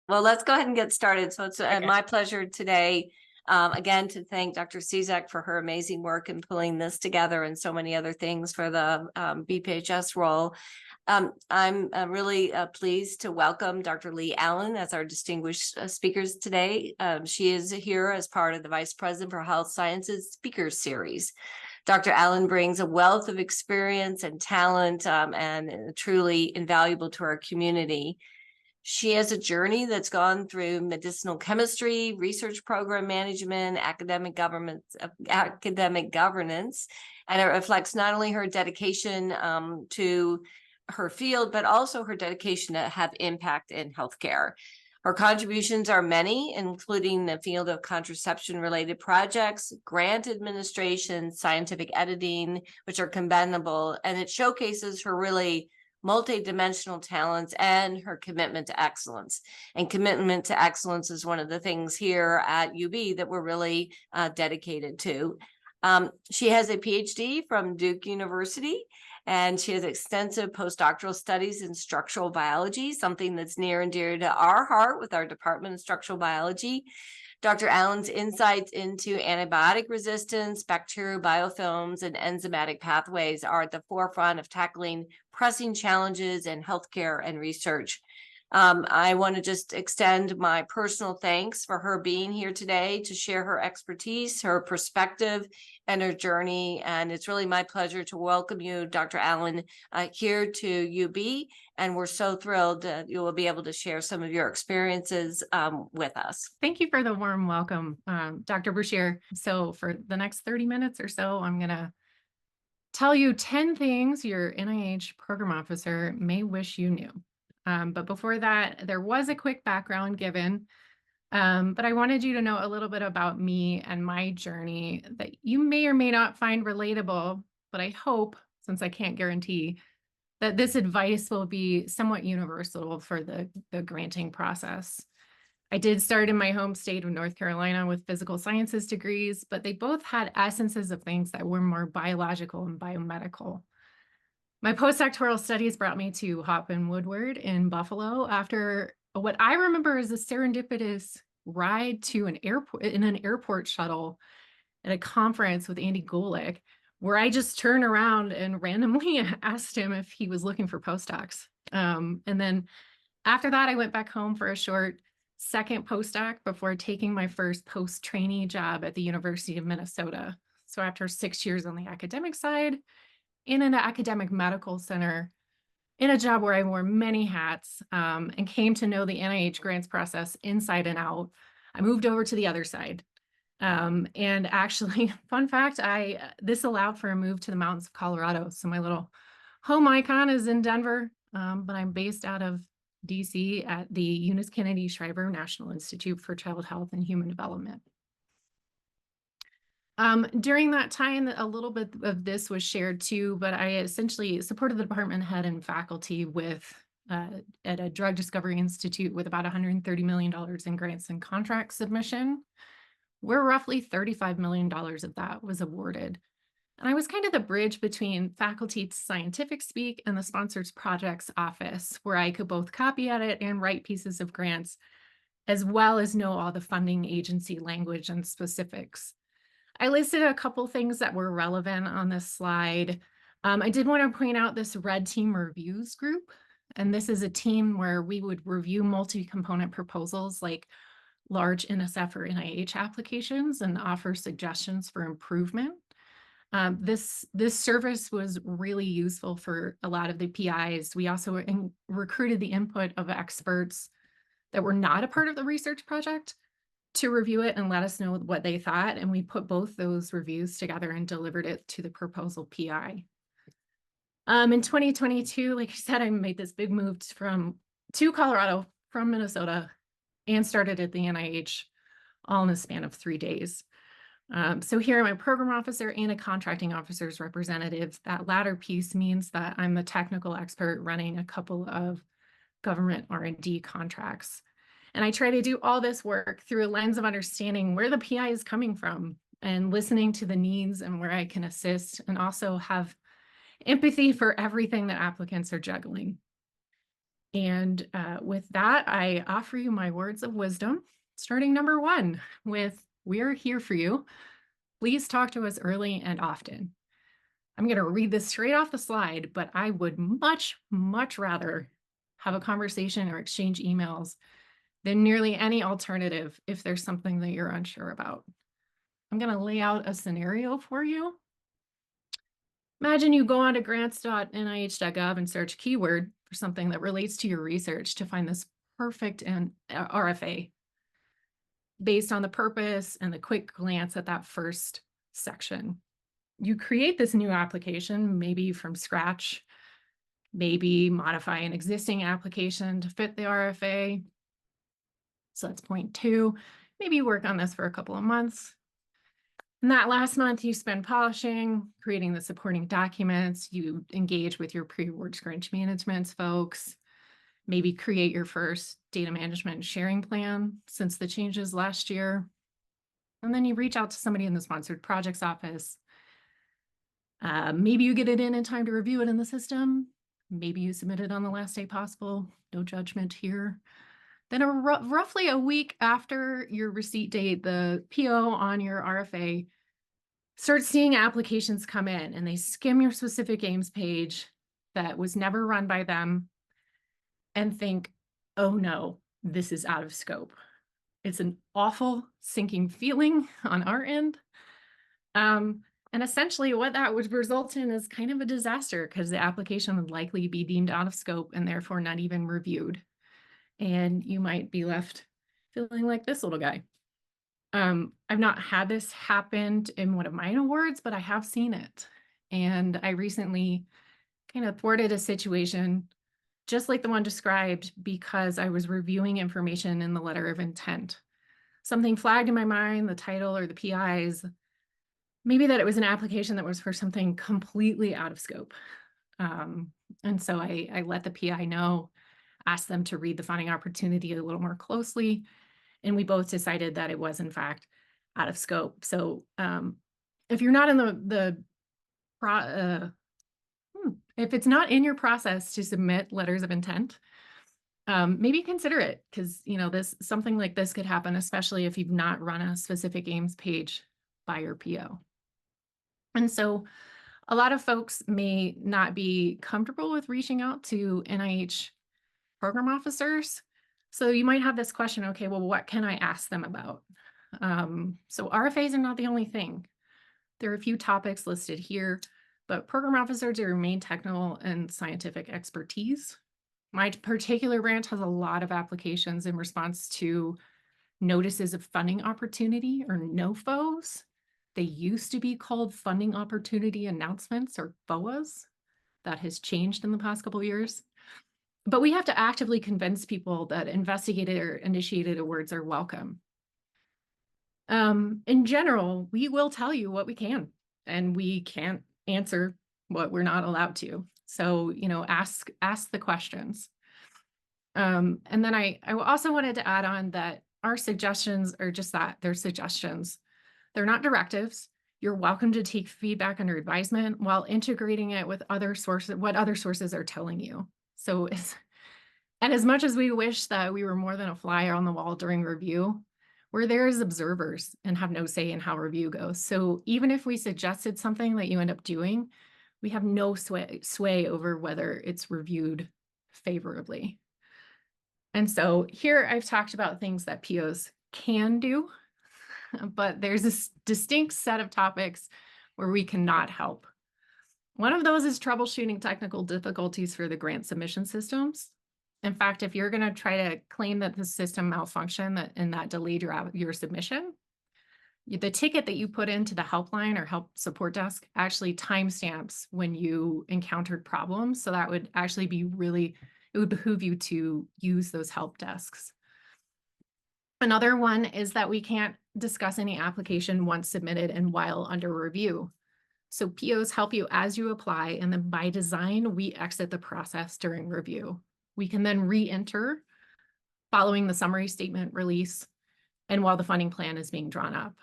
Well, let's go ahead and get started. So it's Okay. my pleasure today, again, to thank Dr. Cizek for her amazing work in pulling this together and so many other things for the BPHS role. I'm really pleased to welcome Dr. Leigh Allen as our distinguished speakers today. She is here as part of the Vice President for Health Sciences Speakers Series. Dr. Allen brings a wealth of experience and talent and truly invaluable to our community. She has a journey that's gone through medicinal chemistry, research program management, academic governance, and it reflects not only her dedication to her field, but also her dedication to have impact in healthcare. Her contributions are many, including the field of contraception-related projects, grant administration, scientific editing, which are commendable, and it showcases her really multidimensional talents and her commitment to excellence. And commitment to excellence is one of the things here at UB that we're really dedicated to. She has a PhD from Duke University, and she has extensive postdoctoral studies in structural biology, something that's near and dear to our heart with our Department of Structural Biology. Dr. Allen's insights into antibiotic resistance, bacterial biofilms, and enzymatic pathways are at the forefront of tackling pressing challenges in healthcare and research. I want to just extend my personal thanks for her being here today to share her expertise, her perspective, and her journey. And it's really my pleasure to welcome you, Dr. Allen, here to UB. And we're so thrilled that you will be able to share some of your experiences with us. Thank you for the warm welcome, Dr. Bouchier. So for the next 30 minutes or so, I'm going to tell you 10 things your NIH program officer may wish you knew. But before that, there was a quick background given, but I wanted you to know a little bit about me and my journey that you may or may not find relatable, but I hope, since I can't guarantee, that this advice will be somewhat universal for the granting process. I did start in my home state of North Carolina with physical sciences degrees, but they both had essences of things that were more biological and biomedical. My postdoctoral studies brought me to Hoppin Woodward in Buffalo after what I remember is a serendipitous ride to an airport shuttle at a conference with Andy Golick, where I just turned around and randomly asked him if he was looking for postdocs. And then after that, I went back home for a short second postdoc before taking my first post-trainee job at the University of Minnesota. So after 6 years on the academic side, in an academic medical center, in a job where I wore many hats and came to know the NIH grants process inside and out, I moved over to the other side. And actually, fun fact, this allowed for a move to the mountains of Colorado. So my little home icon is in Denver, but I'm based out of DC at the Eunice Kennedy Shriver National Institute for Child Health and Human Development. During that time, a little bit of this was shared too, but I essentially supported the department head and faculty at a drug discovery institute with about $130 million in grants and contract submission, where roughly $35 million of that was awarded. And I was kind of the bridge between faculty scientific speak and the sponsors projects office, where I could both copy edit and write pieces of grants, as well as know all the funding agency language and specifics. I listed a couple things that were relevant on this slide. I did want to point out this Red Team Reviews group. And this is a team where we would review multi-component proposals like large NSF or NIH applications and offer suggestions for improvement. This service was really useful for a lot of the PIs. We also recruited the input of experts that were not a part of the research project to review it and let us know what they thought. And we put both those reviews together and delivered it to the proposal PI. In 2022, like I said, I made this big move to Colorado from Minnesota and started at the NIH all in a span of 3 days. So here I'm a program officer and a contracting officer's representative. That latter piece means that I'm a technical expert running a couple of government R&D contracts. And I try to do all this work through a lens of understanding where the PI is coming from and listening to the needs and where I can assist, and also have empathy for everything that applicants are juggling. And with that, I offer you my words of wisdom, starting number one with, we're here for you. Please talk to us early and often. I'm going to read this straight off the slide, but I would much, much rather have a conversation or exchange emails than nearly any alternative if there's something that you're unsure about. I'm going to lay out a scenario for you. Imagine you go on to grants.nih.gov and search keyword for something that relates to your research to find this perfect and RFA based on the purpose and the quick glance at that first section. You create this new application, maybe from scratch, maybe modify an existing application to fit the RFA. So that's point two. Maybe you work on this for a couple of months. And that last month you spend polishing, creating the supporting documents, you engage with your pre-award grant management folks, maybe create your first data management sharing plan since the changes last year. And then you reach out to somebody in the sponsored projects office. Maybe you get it in time to review it in the system. Maybe you submit it on the last day possible. No judgment here. Then roughly a week after your receipt date, the PO on your RFA starts seeing applications come in, and they skim your specific aims page that was never run by them and think, oh no, this is out of scope. It's an awful sinking feeling on our end. And essentially what that would result in is kind of a disaster because the application would likely be deemed out of scope and therefore not even reviewed. And you might be left feeling like this little guy. I've not had this happen in one of my awards, but I have seen it. And I recently kind of thwarted a situation just like the one described because I was reviewing information in the letter of intent. Something flagged in my mind, the title or the PIs, maybe that it was an application that was for something completely out of scope. And so I let the PI know, asked them to read the funding opportunity a little more closely, and we both decided that it was in fact out of scope. So if you're not in if it's not in your process to submit letters of intent, maybe consider it, because something like this could happen, especially if you've not run a specific aims page by your PO. And so a lot of folks may not be comfortable with reaching out to NIH program officers. So you might have this question, okay, well, what can I ask them about? So RFAs are not the only thing. There are a few topics listed here, but program officers are your main technical and scientific expertise. My particular branch has a lot of applications in response to notices of funding opportunity, or NOFOs. They used to be called funding opportunity announcements, or FOAs. That has changed in the past couple of years. But we have to actively convince people that investigated or initiated awards are welcome. In general, we will tell you what we can, and we can't answer what we're not allowed to. So, ask the questions. And then I also wanted to add on that our suggestions are just that, they're suggestions. They're not directives. You're welcome to take feedback under advisement while integrating it with other sources, what other sources are telling you. So, and as much as we wish that we were more than a fly on the wall during review, we're there as observers and have no say in how review goes. So even if we suggested something that you end up doing, we have no sway over whether it's reviewed favorably. And so here I've talked about things that POs can do, but there's a distinct set of topics where we cannot help. One of those is troubleshooting technical difficulties for the grant submission systems. In fact, if you're going to try to claim that the system malfunctioned and that delayed your submission, the ticket that you put into the helpline or help support desk actually timestamps when you encountered problems. So that would actually be it would behoove you to use those help desks. Another one is that we can't discuss any application once submitted and while under review. So POs help you as you apply, and then by design, we exit the process during review. We can then re-enter following the summary statement release and while the funding plan is being drawn up.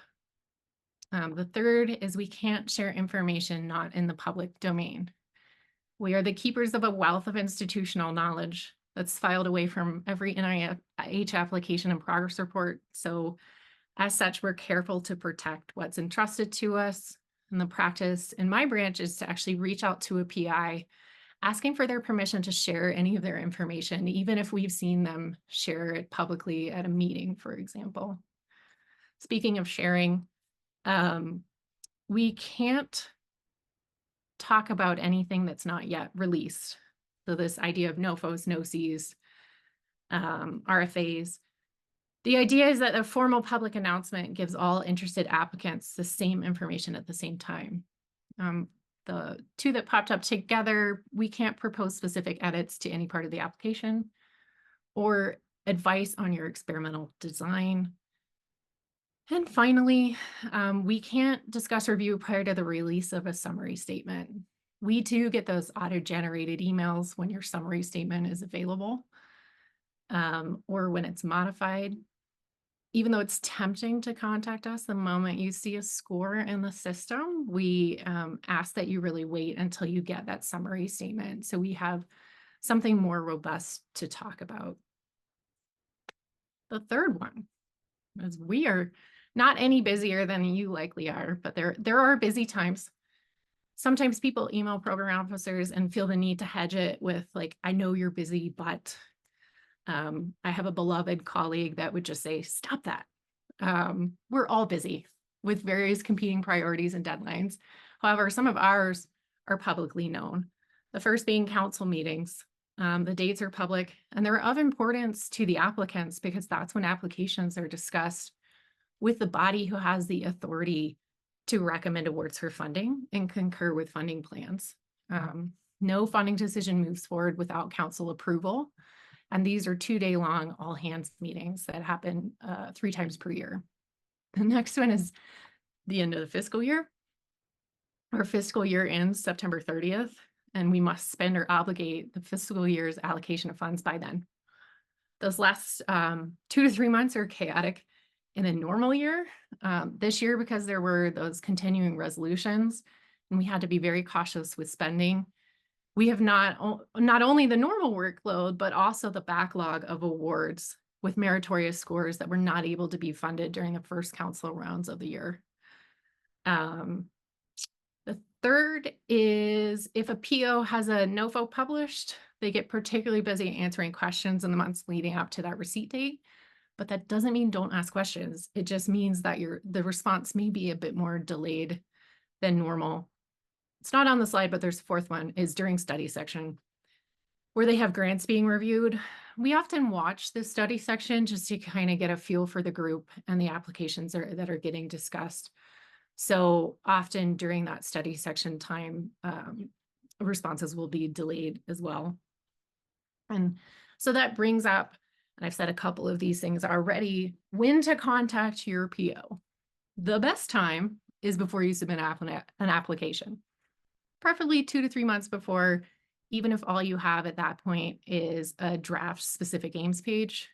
The third is we can't share information not in the public domain. We are the keepers of a wealth of institutional knowledge that's filed away from every NIH application and progress report. So as such, we're careful to protect what's entrusted to us. And the practice in my branch is to actually reach out to a PI, asking for their permission to share any of their information, even if we've seen them share it publicly at a meeting, for example. Speaking of sharing, we can't talk about anything that's not yet released. So this idea of NOFOs, NOCs, RFAs. The idea is that a formal public announcement gives all interested applicants the same information at the same time. The two that popped up together, we can't propose specific edits to any part of the application or advice on your experimental design. And finally, we can't discuss review prior to the release of a summary statement. We do get those auto-generated emails when your summary statement is available, or when it's modified. Even though it's tempting to contact us the moment you see a score in the system, we ask that you really wait until you get that summary statement, so we have something more robust to talk about. The third one is we are not any busier than you likely are, but there are busy times. Sometimes people email program officers and feel the need to hedge it with like, I know you're busy, but I have a beloved colleague that would just say, stop that. We're all busy with various competing priorities and deadlines. However, some of ours are publicly known. The first being council meetings. The dates are public and they're of importance to the applicants because that's when applications are discussed with the body who has the authority to recommend awards for funding and concur with funding plans. No funding decision moves forward without council approval. And these are 2-day long all hands meetings that happen 3 times per year. The next one is the end of the fiscal year. Our fiscal year ends September 30th, and we must spend or obligate the fiscal year's allocation of funds by then. Those last 2 to 3 months are chaotic in a normal year. This year, because there were those continuing resolutions, and we had to be very cautious with spending, we have not only the normal workload, but also the backlog of awards with meritorious scores that were not able to be funded during the first council rounds of the year. The third is if a PO has a NOFO published, they get particularly busy answering questions in the months leading up to that receipt date. But that doesn't mean don't ask questions. It just means that the response may be a bit more delayed than normal. It's not on the slide, but there's a fourth one, is during study section, where they have grants being reviewed. We often watch the study section just to kind of get a feel for the group and the applications that are getting discussed. So often during that study section time, responses will be delayed as well. And so that brings up, and I've said a couple of these things already, when to contact your PO. The best time is before you submit an application. Preferably 2 to 3 months before, even if all you have at that point is a draft specific aims page.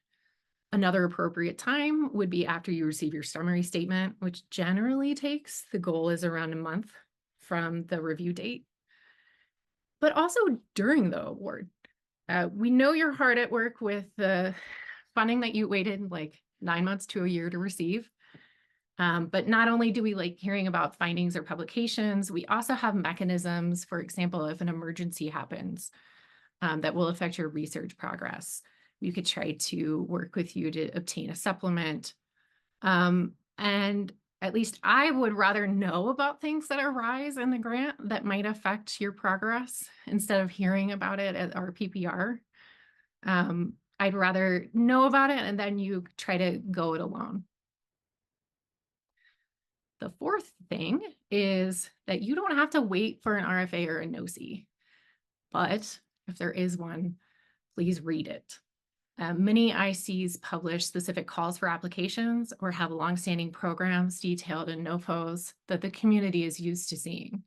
Another appropriate time would be after you receive your summary statement, which generally takes, the goal is around a month from the review date. But also during the award. We know you're hard at work with the funding that you waited like 9 months to a year to receive. But not only do we like hearing about findings or publications, we also have mechanisms, for example, if an emergency happens that will affect your research progress. We could try to work with you to obtain a supplement. And at least I would rather know about things that arise in the grant that might affect your progress instead of hearing about it at our PPR. I'd rather know about it and then you try to go it alone. The fourth thing is that you don't have to wait for an RFA or a NOC, but if there is one, please read it. Many ICs publish specific calls for applications or have longstanding programs detailed in NOFOs that the community is used to seeing.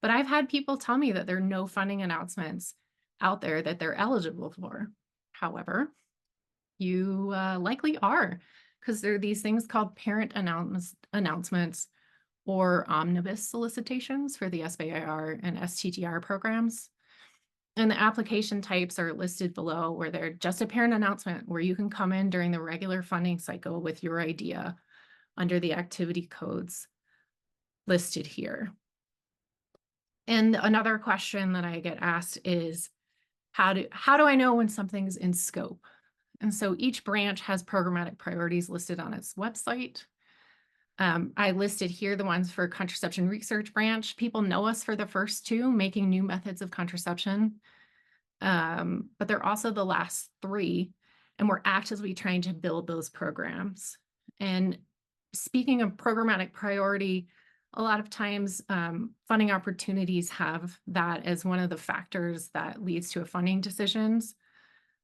But I've had people tell me that there are no funding announcements out there that they're eligible for. However, you likely are, because there are these things called parent announcements or omnibus solicitations for the SBIR and STTR programs. And the application types are listed below, where they're just a parent announcement where you can come in during the regular funding cycle with your idea under the activity codes listed here. And another question that I get asked is, how do I know when something's in scope? And so each branch has programmatic priorities listed on its website. I listed here the ones for Contraception Research Branch. People know us for the first two, making new methods of contraception. But they're also the last three, and we're actively trying to build those programs. And speaking of programmatic priority, a lot of times funding opportunities have that as one of the factors that leads to a funding decisions.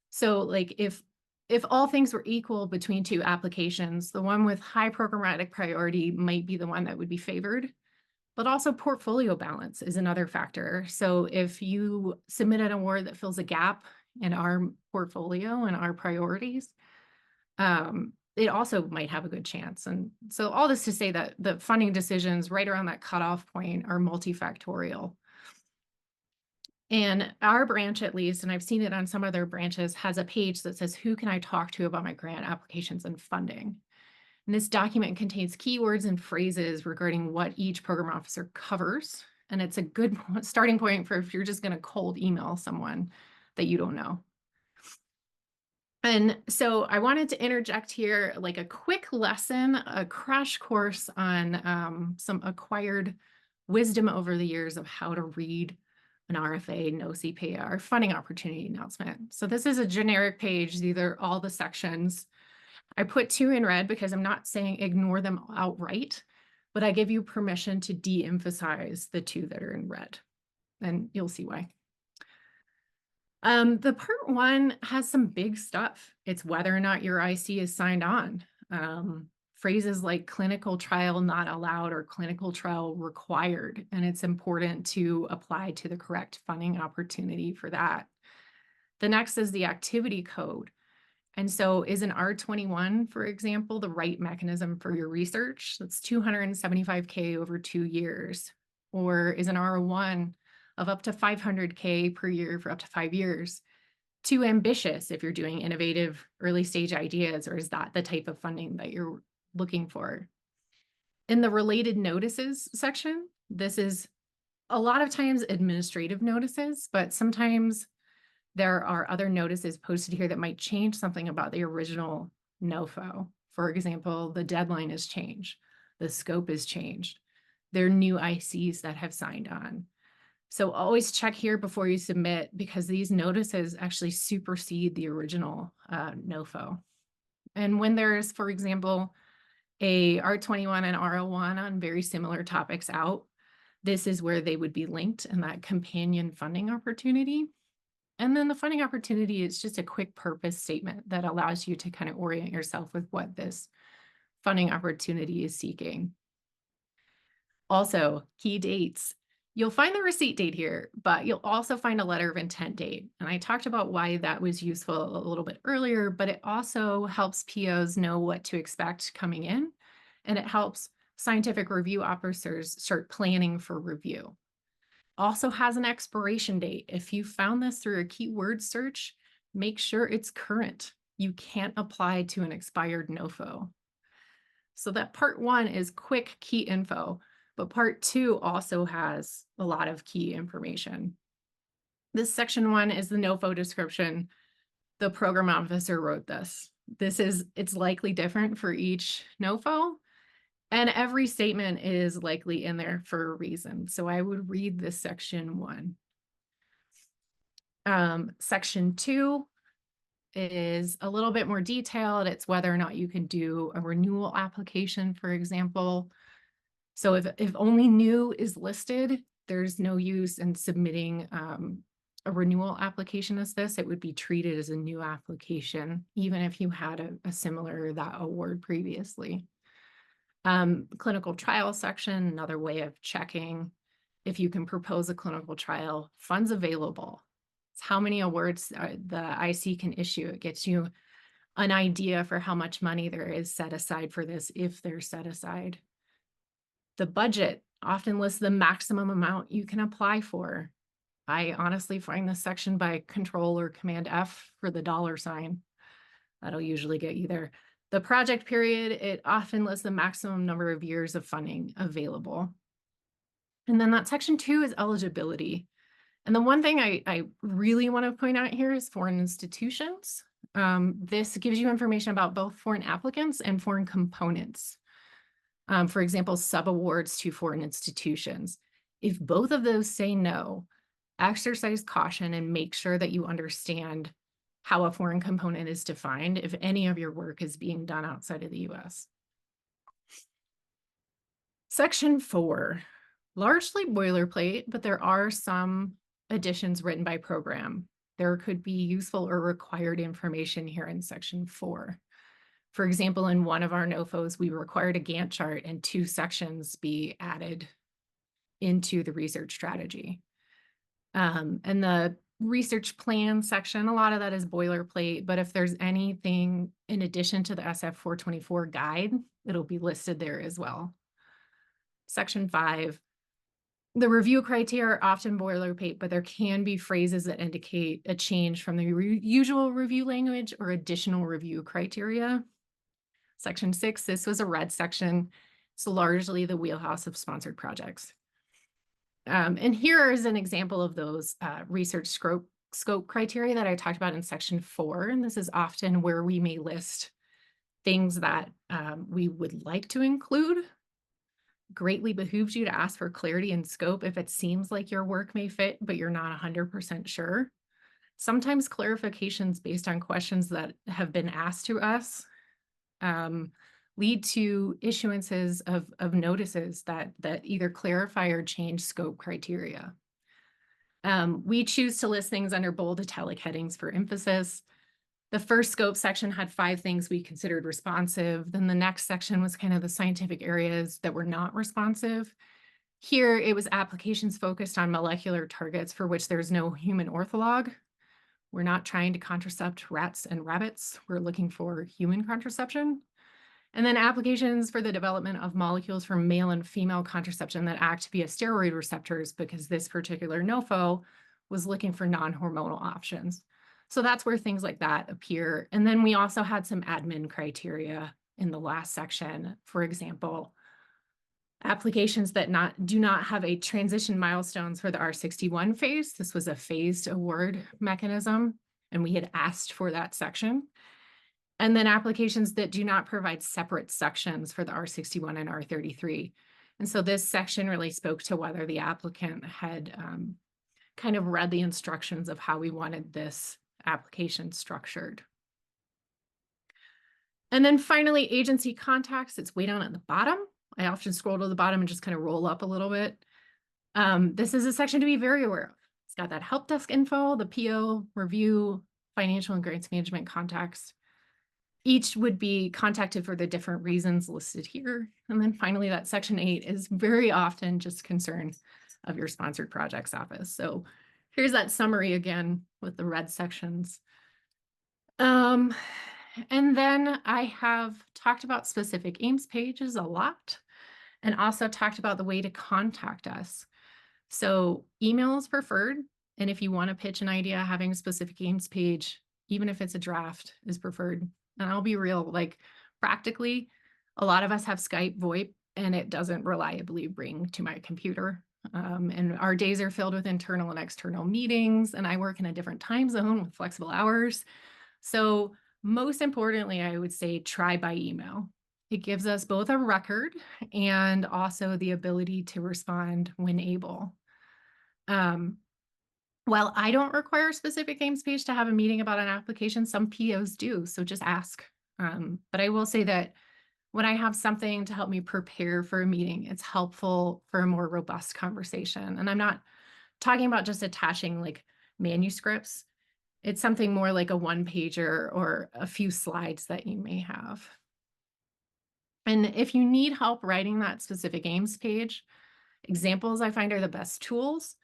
So like if all things were equal between two applications, the one with high programmatic priority might be the one that would be favored. But also portfolio balance is another factor. So if you submit an award that fills a gap in our portfolio and our priorities, it also might have a good chance. And so all this to say that the funding decisions right around that cutoff point are multifactorial. And our branch, at least, and I've seen it on some other branches, has a page that says, who can I talk to about my grant applications and funding? And this document contains keywords and phrases regarding what each program officer covers. And it's a good starting point for if you're just going to cold email someone that you don't know. And so I wanted to interject here like a quick lesson, a crash course on some acquired wisdom over the years of how to read an RFA, no CPA, or funding opportunity announcement. So this is a generic page. These are all the sections. I put 2 in red because I'm not saying ignore them outright, but I give you permission to de-emphasize the 2 that are in red, and you'll see why. The part 1 has some big stuff. It's whether or not your IC is signed on. Phrases like clinical trial not allowed or clinical trial required, and it's important to apply to the correct funding opportunity for that. The next is the activity code. And so is an R21, for example, the right mechanism for your research? That's $275K over 2 years. Or is an R01 of up to $500K per year for up to 5 years too ambitious if you're doing innovative early stage ideas, or is that the type of funding that you're looking for? In the related notices section, this is a lot of times administrative notices, but sometimes there are other notices posted here that might change something about the original NOFO. For example, the deadline has changed, the scope has changed, there are new ICs that have signed on. So always check here before you submit, because these notices actually supersede the original NOFO. And when there's, for example, a R21 and R01 on very similar topics out, this is where they would be linked in that companion funding opportunity. And then the funding opportunity is just a quick purpose statement that allows you to kind of orient yourself with what this funding opportunity is seeking. Also, key dates. You'll find the receipt date here, but you'll also find a letter of intent date. And I talked about why that was useful a little bit earlier, but it also helps POs know what to expect coming in, and it helps scientific review officers start planning for review. Also has an expiration date. If you found this through a keyword search, make sure it's current. You can't apply to an expired NOFO. So that part 1 is quick key info, but part 2 also has a lot of key information. This section 1 is the NOFO description. The program officer wrote this. It's likely different for each NOFO. And every statement is likely in there for a reason. So I would read this section 1. Section 2 is a little bit more detailed. It's whether or not you can do a renewal application, for example. So if only new is listed, there's no use in submitting a renewal application as this. It would be treated as a new application, even if you had a similar that award previously. Clinical trial section, another way of checking if you can propose a clinical trial. Funds available. It's how many awards the IC can issue. It gets you an idea for how much money there is set aside for this, if they're set aside. The budget often lists the maximum amount you can apply for. I honestly find this section by Control or Command F for the $sign. That'll usually get you there. The project period, it often lists the maximum number of years of funding available. And then that section 2 is eligibility. And the one thing I really want to point out here is foreign institutions. This gives you information about both foreign applicants and foreign components. For example, subawards to foreign institutions. If both of those say no, exercise caution and make sure that you understand how a foreign component is defined if any of your work is being done outside of the US. Section 4, largely boilerplate, but there are some additions written by program. There could be useful or required information here in section 4. For example, in one of our NOFOs, we required a Gantt chart and 2 sections be added into the research strategy. And the research plan section, a lot of that is boilerplate, but if there's anything in addition to the SF 424 guide, it'll be listed there as well. Section 5, the review criteria are often boilerplate, but there can be phrases that indicate a change from the usual review language or additional review criteria. Section 6, this was a red section. It's largely the wheelhouse of sponsored projects. And here is an example of those research scope criteria that I talked about in section 4. And this is often where we may list things that we would like to include. Greatly behooves you to ask for clarity and scope if it seems like your work may fit, but you're not 100% sure. Sometimes clarifications based on questions that have been asked to us lead to issuances of notices that either clarify or change scope criteria. We choose to list things under bold italic headings for emphasis. The first scope section had 5 things we considered responsive. Then the next section was kind of the scientific areas that were not responsive. Here, it was applications focused on molecular targets for which there's no human ortholog. We're not trying to contracept rats and rabbits. We're looking for human contraception. And then applications for the development of molecules for male and female contraception that act via steroid receptors, because this particular NOFO was looking for non-hormonal options. So that's where things like that appear. And then we also had some admin criteria in the last section. For example, applications that do not have a transition milestones for the R61 phase. This was a phased award mechanism, and we had asked for that section. And then applications that do not provide separate sections for the R61 and R33. And so this section really spoke to whether the applicant had kind of read the instructions of how we wanted this application structured. And then finally, agency contacts, it's way down at the bottom. I often scroll to the bottom and just kind of roll up a little bit. This is a section to be very aware of. It's got that help desk info, the PO, review, financial and grants management contacts. Each would be contacted for the different reasons listed here. And then finally, that section 8 is very often just concern of your sponsored projects office. So here's that summary again with the red sections. And then I have talked about specific aims pages a lot, and also talked about the way to contact us. So email is preferred. And if you want to pitch an idea, having a specific aims page, even if it's a draft, is preferred. And I'll be real, like practically, a lot of us have Skype, VoIP, and it doesn't reliably bring to my computer. And our days are filled with internal and external meetings, and I work in a different time zone with flexible hours. So most importantly, I would say try by email. It gives us both a record and also the ability to respond when able. While I don't require a specific aims page to have a meeting about an application, some POs do, so just ask. But I will say that when I have something to help me prepare for a meeting, it's helpful for a more robust conversation. And I'm not talking about just attaching like manuscripts. It's something more like a 1-pager or a few slides that you may have. And if you need help writing that specific aims page, examples I find are the best tools.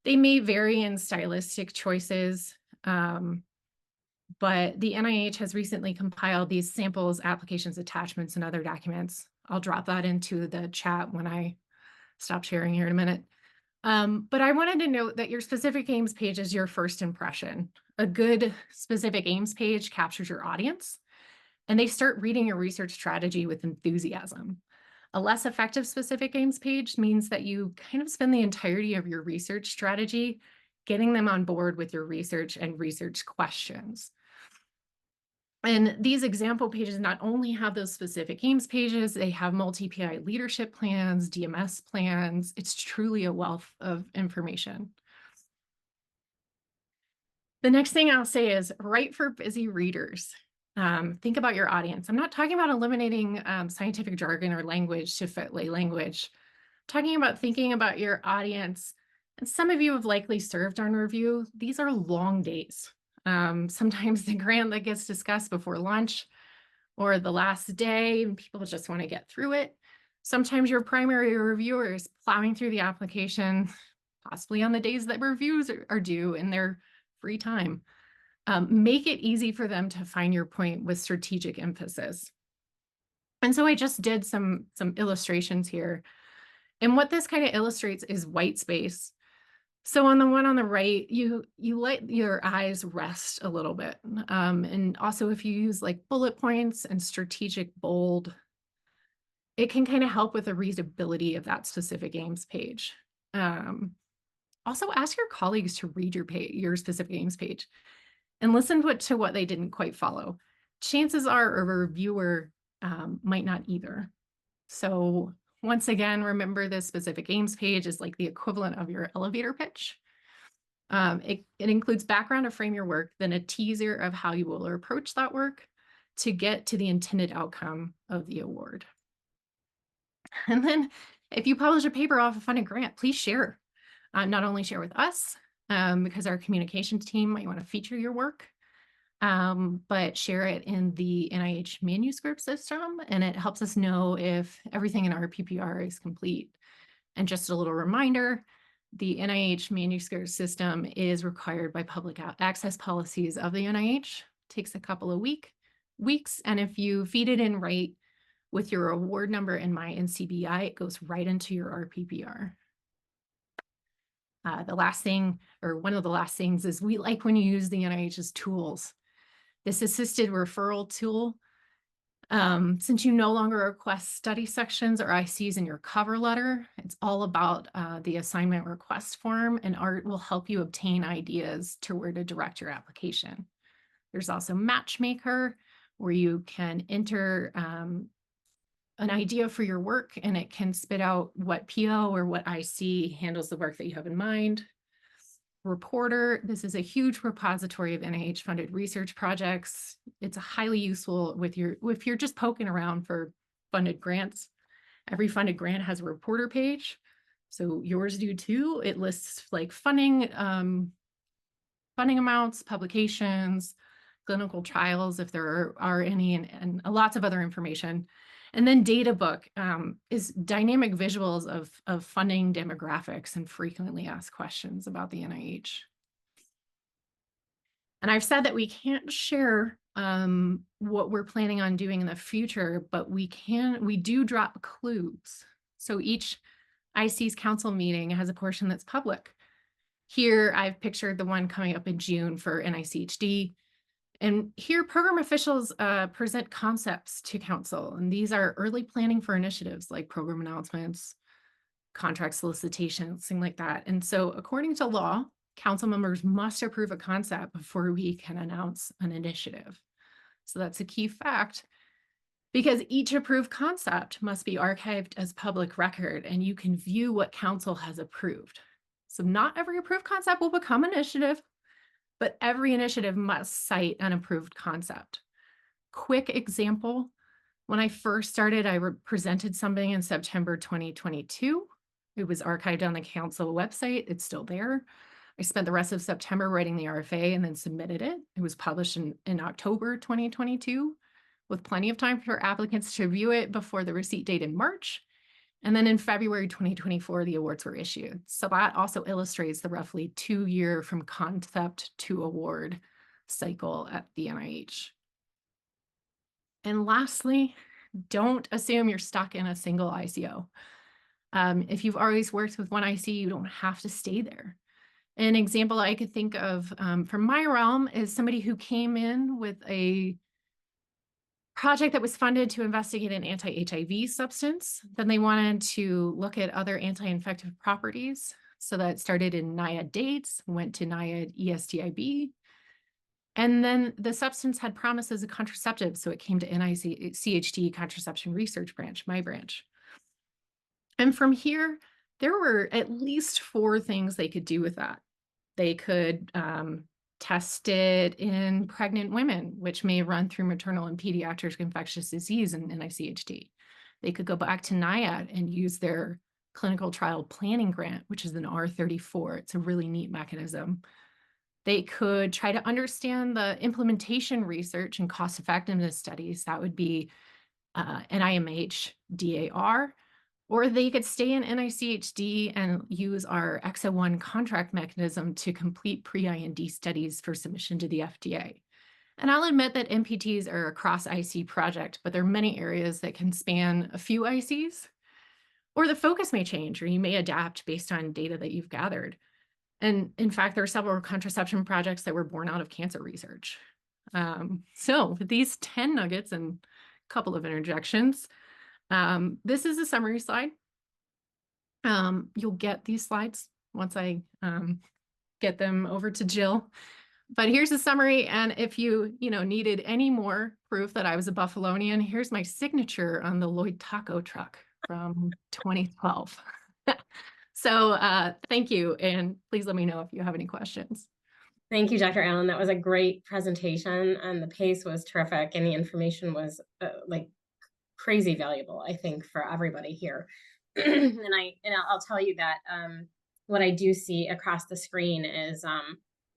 They may vary in stylistic choices, but the NIH has recently compiled these samples, applications, attachments, and other documents. I'll drop that into the chat when I stop sharing here in a minute. But I wanted to note that your specific aims page is your first impression. A good specific aims page captures your audience and they start reading your research strategy with enthusiasm. A less effective specific aims page means that you kind of spend the entirety of your research strategy getting them on board with your research and research questions. And these example pages not only have those specific aims pages, they have multi-PI leadership plans, DMS plans. It's truly a wealth of information. The next thing I'll say is write for busy readers. Think about your audience. I'm not talking about eliminating scientific jargon or language to fit lay language. I'm talking about thinking about your audience. And some of you have likely served on review. These are long days. Sometimes the grant that gets discussed before lunch or the last day, and people just want to get through it. Sometimes your primary reviewer is plowing through the application, possibly on the days that reviews are due in their free time. Make it easy for them to find your point with strategic emphasis. And so I just did some illustrations here. And what this kind of illustrates is white space. So on the one on the right, you let your eyes rest a little bit. And also if you use like bullet points and strategic bold, it can kind of help with the readability of that specific aims page. Also ask your colleagues to read your specific aims page and listen to what they didn't quite follow. Chances are a reviewer might not either. So once again, remember this specific aims page is like the equivalent of your elevator pitch. It includes background to frame your work, then a teaser of how you will approach that work to get to the intended outcome of the award. And then if you publish a paper off a funded grant, please share. Not only share with us, because our communications team might want to feature your work, but share it in the NIH manuscript system, and it helps us know if everything in our PPR is complete. And just a little reminder, the NIH manuscript system is required by public access policies of the NIH. It takes a couple of weeks, and if you feed it in right with your award number and my NCBI, it goes right into your RPPR. The last thing, or one of the last things, is we like when you use the NIH's tools. This assisted referral tool, since you no longer request study sections or ICs in your cover letter, it's all about the assignment request form, and ART will help you obtain ideas to where to direct your application. There's also Matchmaker, where you can enter an idea for your work and it can spit out what PO or what IC handles the work that you have in mind. Reporter, this is a huge repository of NIH funded research projects. It's a highly useful if you're just poking around for funded grants. Every funded grant has a reporter page. So yours do too. It lists like funding amounts, publications, clinical trials, if there are any, and lots of other information. And then Data Book is dynamic visuals of funding demographics and frequently asked questions about the NIH. And I've said that we can't share what we're planning on doing in the future, but we do drop clues. So each IC's council meeting has a portion that's public. Here I've pictured the one coming up in June for NICHD. And here program officials present concepts to council, and these are early planning for initiatives like program announcements, contract solicitations, things like that. And so according to law, council members must approve a concept before we can announce an initiative. So that's a key fact, because each approved concept must be archived as public record and you can view what council has approved. So not every approved concept will become an initiative, but every initiative must cite an approved concept. Quick example, when I first started, I presented something in September 2022. It was archived on the council website. It's still there. I spent the rest of September writing the RFA and then submitted it. It was published in October 2022 with plenty of time for applicants to review it before the receipt date in March. And then in February 2024, the awards were issued. So that also illustrates the roughly 2-year from concept to award cycle at the NIH. And lastly, don't assume you're stuck in a single ICO. If you've always worked with one IC, you don't have to stay there. An example I could think of from my realm is somebody who came in with a project that was funded to investigate an anti-HIV substance. Then they wanted to look at other anti-infective properties. So that started in NIAID dates, went to NIAID ESTIB. And then the substance had promise as a contraceptive. So it came to NICHD Contraception Research Branch, my branch. And from here, there were at least 4 things they could do with that. They could test it in pregnant women, which may run through maternal and pediatric infectious disease and NICHD. They could go back to NIAID and use their clinical trial planning grant, which is an R34. It's a really neat mechanism. They could try to understand the implementation research and cost effectiveness studies. That would be NIMH DAR. Or they could stay in NICHD and use our XO1 contract mechanism to complete pre-IND studies for submission to the FDA. And I'll admit that MPTs are a cross-IC project, but there are many areas that can span a few ICs. Or the focus may change, or you may adapt based on data that you've gathered. And in fact, there are several contraception projects that were born out of cancer research. So with these 10 nuggets and a couple of interjections, this is a summary slide. You'll get these slides once I get them over to Jill. But here's a summary. And if you needed any more proof that I was a Buffalonian, here's my signature on the Lloyd taco truck from 2012. So thank you. And please let me know if you have any questions. Thank you, Dr. Allen. That was a great presentation, and the pace was terrific, and the information was like crazy valuable, I think, for everybody here. and I'll tell you that what I do see across the screen is,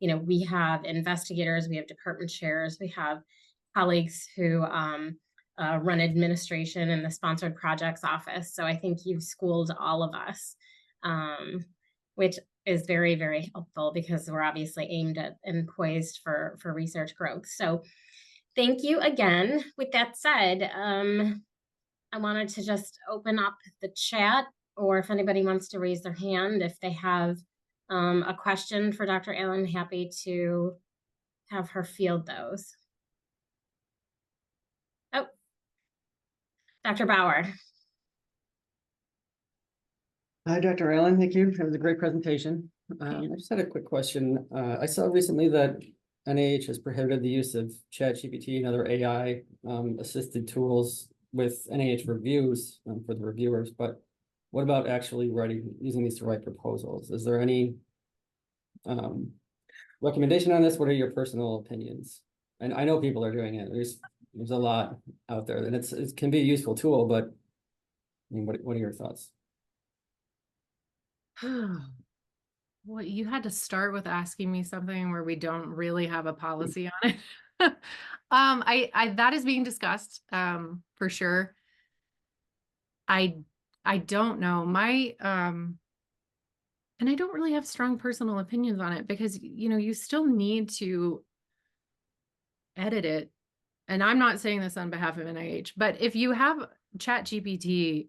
we have investigators, we have department chairs, we have colleagues who run administration in the sponsored projects office. So I think you've schooled all of us, which is very, very helpful because we're obviously aimed at and poised for research growth. So thank you again. With that said, I wanted to just open up the chat, or if anybody wants to raise their hand, if they have a question for Dr. Allen, happy to have her field those. Oh, Dr. Bauer. Hi, Dr. Allen. Thank you. That was a great presentation. I just had a quick question. I saw recently that NIH has prohibited the use of ChatGPT and other AI assisted tools with NIH reviews for the reviewers, but what about actually using these to write proposals? Is there any recommendation on this? What are your personal opinions? And I know people are doing it. There's a lot out there, and it can be a useful tool, but I mean, what are your thoughts? Well, you had to start with asking me something where we don't really have a policy on it. That is being discussed, for sure. I don't know. And I don't really have strong personal opinions on it because, you still need to edit it. And I'm not saying this on behalf of NIH, but if you have ChatGPT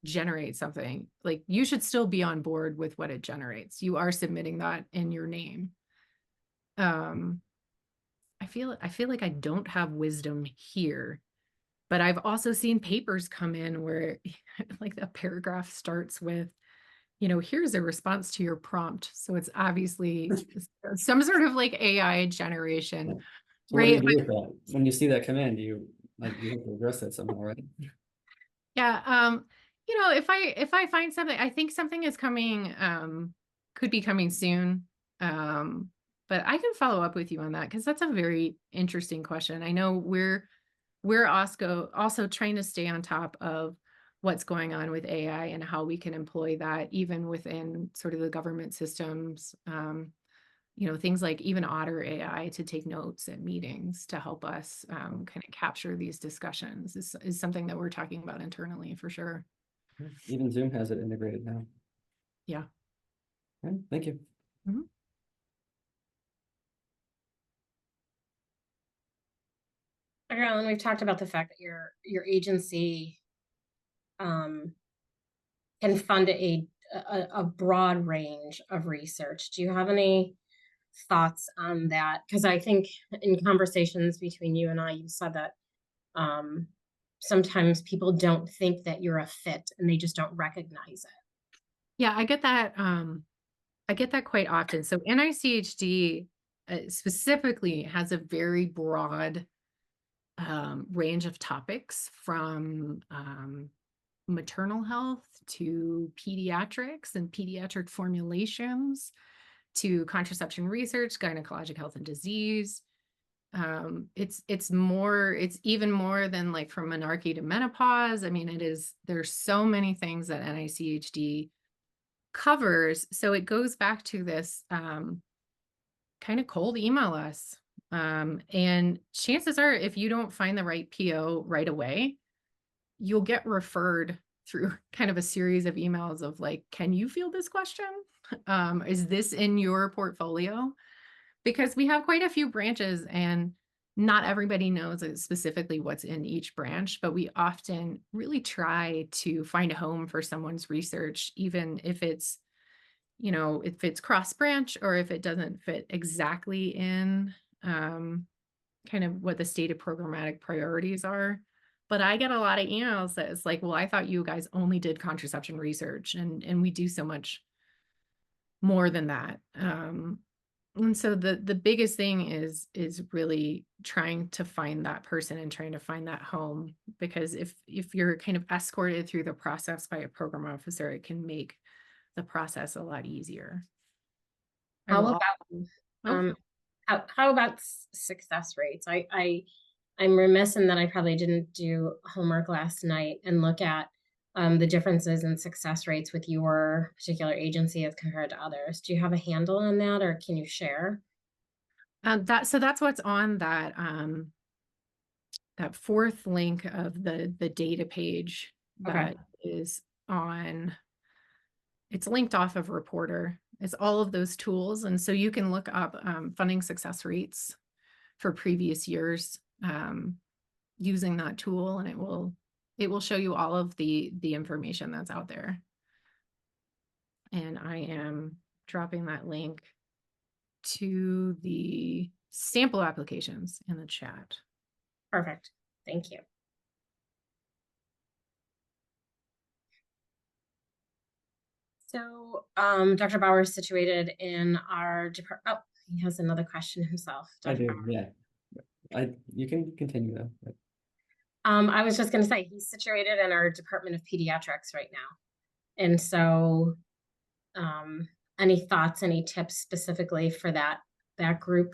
generate something, like, you should still be on board with what it generates. You are submitting that in your name. I feel like I don't have wisdom here, but I've also seen papers come in where like the paragraph starts with, here's a response to your prompt. So it's obviously some sort of like AI generation. So what do you do with that? When you see that command, you have to address that somehow, right? Yeah. If I find something, I think something is coming, could be coming soon. But I can follow up with you on that because that's a very interesting question. I know we're also trying to stay on top of what's going on with AI and how we can employ that even within sort of the government systems. Things like even Otter AI to take notes at meetings to help us kind of capture these discussions is something that we're talking about internally for sure. Even Zoom has it integrated now. Yeah. Okay, thank you. Mm-hmm. Dr. Allen, we've talked about the fact that your agency can fund a broad range of research. Do you have any thoughts on that? Because I think in conversations between you and I, you said that sometimes people don't think that you're a fit and they just don't recognize it. Yeah, I get that. I get that quite often. So NICHD specifically has a very broad range of topics, from maternal health to pediatrics and pediatric formulations to contraception research, gynecologic health and disease. It's even more than like from menarche to menopause. I mean, there's so many things that NICHD covers. So it goes back to this kind of cold email us. And chances are, if you don't find the right PO right away, you'll get referred through kind of a series of emails of like, can you field this question? Is this in your portfolio? Because we have quite a few branches and not everybody knows specifically what's in each branch, but we often really try to find a home for someone's research, even if it's, if it's cross branch or if it doesn't fit exactly in kind of what the stated programmatic priorities are. But I get a lot of emails that it's like, well, I thought you guys only did contraception research, and we do so much more than that. And so the biggest thing is really trying to find that person and trying to find that home, because if you're kind of escorted through the process by a program officer, it can make the process a lot easier. How about how about success rates? I'm remiss in that I probably didn't do homework last night and look at the differences in success rates with your particular agency as compared to others. Do you have a handle on that, or can you share? So that's what's on that that fourth link of the data page that is on. It's linked off of Reporter. It's all of those tools, and so you can look up funding success rates for previous years using that tool, and it will show you all of the information that's out there. And I am dropping that link to the sample applications in the chat. Perfect. Thank you. So Dr. Bauer is situated in our department. Oh, he has another question himself. I Dr. do, Bauer. yeah. You can continue though. But... I was just going to say, he's situated in our Department of Pediatrics right now. And so any thoughts, any tips specifically for that group?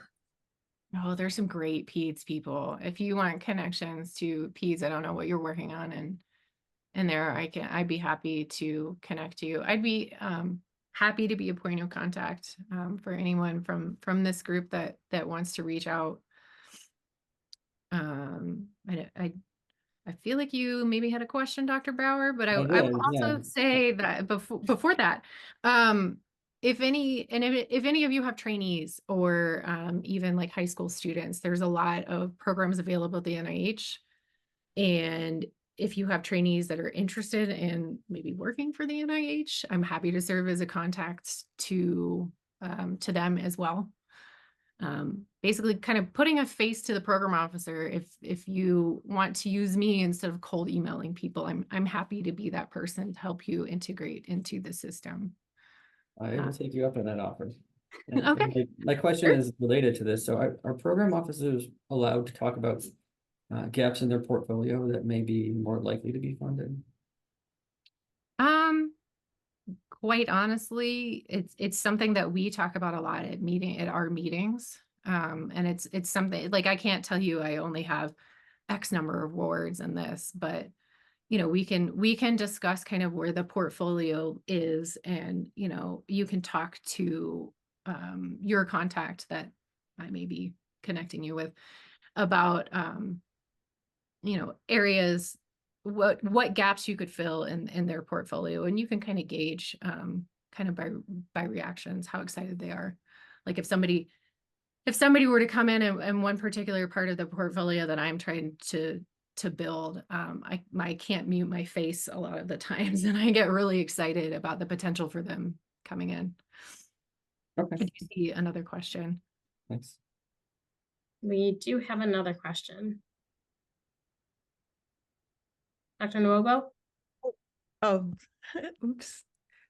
Oh, there's some great peds people. If you want connections to peds, I don't know what you're working on, and there I'd be happy to connect you. I'd be happy to be a point of contact for anyone from this group that wants to reach out. I feel like you maybe had a question, Dr. Bauer, but I will also say that before that, if any of you have trainees or even like high school students, there's a lot of programs available at the NIH. And if you have trainees that are interested in maybe working for the NIH, I'm happy to serve as a contact to them as well. Basically kind of putting a face to the program officer. If you want to use me instead of cold emailing people, I'm happy to be that person to help you integrate into the system. I will take you up on that offer. Okay. My question is related to this. So are program officers allowed to talk about gaps in their portfolio that may be more likely to be funded? Quite honestly, it's something that we talk about a lot at our meetings. And it's something like, I can't tell you I only have X number of awards in this, but we can discuss kind of where the portfolio is, and you can talk to your contact that I may be connecting you with about areas, what gaps you could fill in their portfolio, and you can kind of gauge kind of by reactions how excited they are. Like if somebody were to come in and one particular part of the portfolio that I'm trying to to build. I can't mute my face a lot of the times, and I get really excited about the potential for them coming in. Okay, Did you see another question? thanks. We do have another question. Dr. Nwogo? Oh, oops.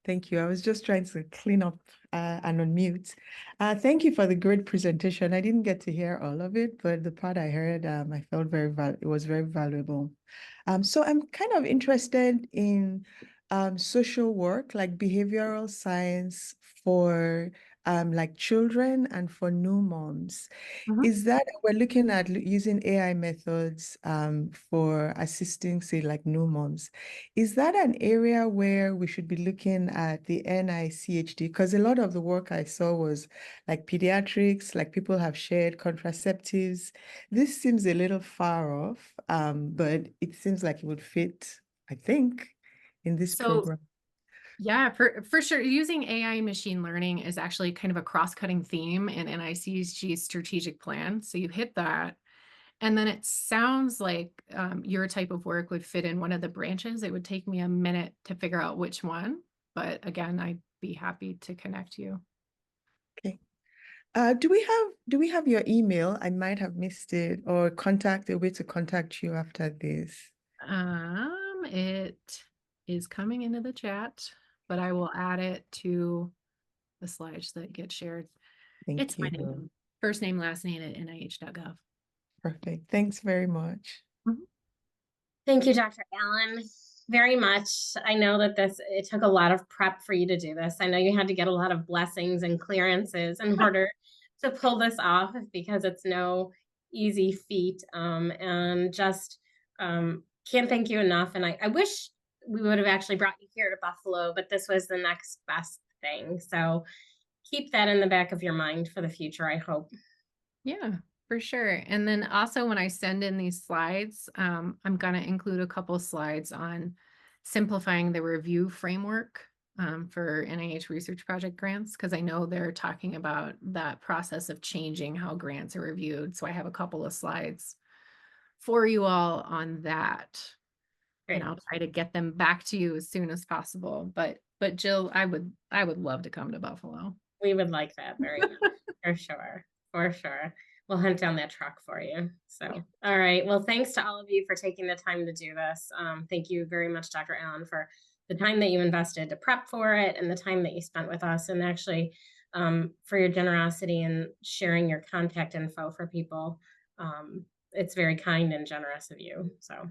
Thank you. I was just trying to clean up and unmute. Thank you for the great presentation. I didn't get to hear all of it, but the part I heard, I felt it was very valuable. So I'm kind of interested in social work, like behavioral science for like children and for new moms. Is that we're looking at using AI methods for assisting, say, like new moms? Is that an area where we should be looking at the NICHD? Because a lot of the work I saw was like pediatrics, like people have shared contraceptives. This seems a little far off, but it seems like it would fit, I think, in this So program. yeah, for sure. Using AI and machine learning is actually kind of a cross-cutting theme in NICHG's strategic plan. So you hit that. And then it sounds like your type of work would fit in one of the branches. It would take me a minute to figure out which one. But again, I'd be happy to connect you. Okay. Do we have your email? I might have missed it, or a way to contact you after this. It is coming into the chat, but I will add it to the slides that get shared. It's my name, first name, last name at nih.gov. Perfect. Thanks very much. Thank you, Dr. Allen, very much. I know that it took a lot of prep for you to do this. I know you had to get a lot of blessings and clearances in order to pull this off, because it's no easy feat. And just can't thank you enough. And I wish we would have actually brought you here to Buffalo, but this was the next best thing. So keep that in the back of your mind for the future, I hope. Yeah, for sure. And then also when I send in these slides, I'm going to include a couple slides on simplifying the review framework for NIH research project grants, because I know they're talking about that process of changing how grants are reviewed. So I have a couple of slides for you all on that. Great. And I'll try to get them back to you as soon as possible. But Jill, I would love to come to Buffalo. We would like that very much, for sure. For sure. We'll hunt down that truck for you. So, all right. Well, thanks to all of you for taking the time to do this. Thank you very much, Dr. Allen, for the time that you invested to prep for it and the time that you spent with us, and actually for your generosity and sharing your contact info for people. It's very kind and generous of you. So